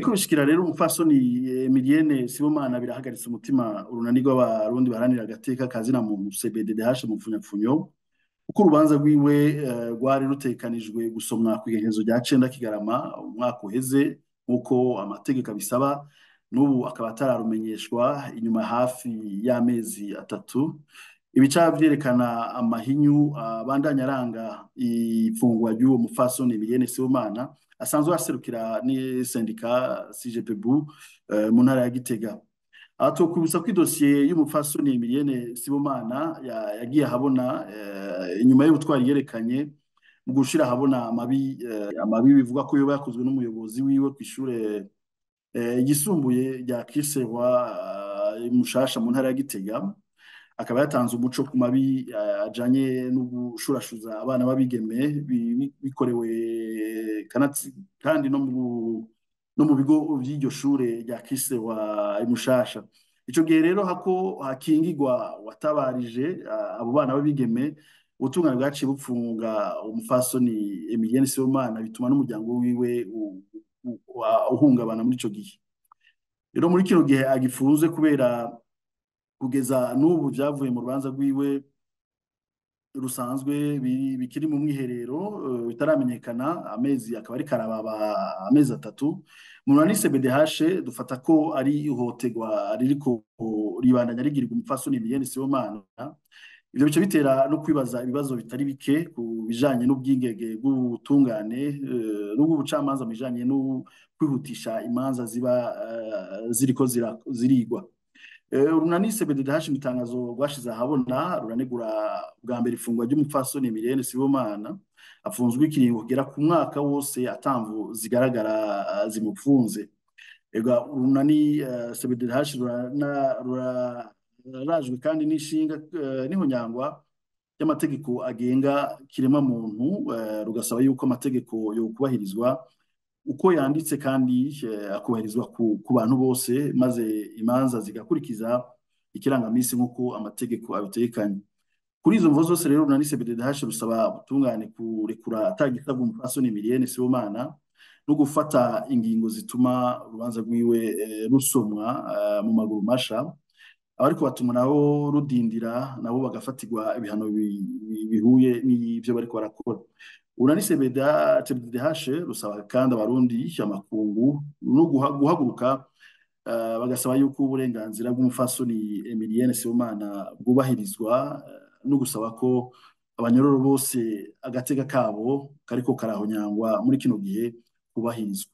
biriko bishikira rero umupfasoni Emilienne Sibomana birahagaritse umutima urunani rw'abarundi baharanira agateka kazina muntu CBDDH mu mfunyapfunyo uko urubanza rwiwe rwari rutekanijwe gusomwa ku igenekerezo rya 9 Kigarama umwaka uheze nk'uko amategeko abisaba n'ubu akaba atararumenyeshwa inyuma hafi y'amezi atatu ibica vyerekana amahinyu bandanya aranga ifungwa ry'uwo mupfasoni Emilienne Sibomana asanzwe aserukira ni sendika CGPBU mu ntara ya Gitega. Aha twokwibutsa ko idosiye y'umupfasoni Emilienne Sibomana yagiye ahabona inyuma y'ubutwari yerekanye mu gushira ahabona amabi bivuga ko yoba yakozwe n'umuyobozi wiwe kw'ishure yisumbuye rya Kisewa Mushasha mu ntara ya Gitega. Akaba yatanze umuco ku mabi ajanye no gushurashuza abana babigeme bikorewe kandi no mu bigo vy'iryo shure rya Kisewa Mushasha. Ico gihe rero hako hakingirwa watabarije abo bana babigeme ubutungane bwaciye bupfunga umupfasoni Emilienne Sibomana bituma n'umuryango wiwe uhungabana muri ico gihe. Rero muri kino gihe agifunzwe kubera kugeza n'ubu byavuye mu rubanza rwiwe rusanzwe bikiri mu mwiherero bitaramenyekana amezi akaba ari karababa amezi atatu mu runani CBDH dufata ko ari ihotegwa ririko ribandanya rigirirwa umupfasoni Emilienne Sibomana. Ivyo bice bitera no kwibaza ibibazo bitari bike ku bijanye n'ubwigenge bw'ubutungane n'ubw'ubucamanza mu bijanye no kwihutisha imanza ziba ziriko zirigwa. Urunani CBDH mitangazo rwashize ahabona ruranegura bwa mbere ifungwa ry'umupfasoni Emilienne Sibomana afunzwe ikiringo kugera ku mwaka wose atamvu zigaragara zimupfunze. Ega urunani CBDH rurajwe kandi n'ishinga n'ihonyangwa y'amategeko agenga kirema muntu rugasaba yuko amategeko yo kubahirizwa uko yanditse kandi akubahirizwa ku bantu bose maze imanza zigakurikiza ikirangamisi nk'uko amategeko abitekanye. Kuri izo mvo zose rero urunani CBDH rusaba ubutungane kurekura atagisabwa umupfasoni Emilienne Sibomana no gufata ingingo zituma urubanza rwiwe rusomwa mu maguru masha abariko batuma nabo rudindira nabo bagafatirwa ibihano bihuye n'ivyo bariko barakora. Urunani CBDH rusaba kandi abarundi amakungu no guhaguruka bagasaba yuko uburenganzira bw'umupfasoni Emilienne Sibomana bwubahirizwa no gusaba ko abanyororo bose agateka kabo kariko karahonyangwa muri kino gihe kubahirizwa.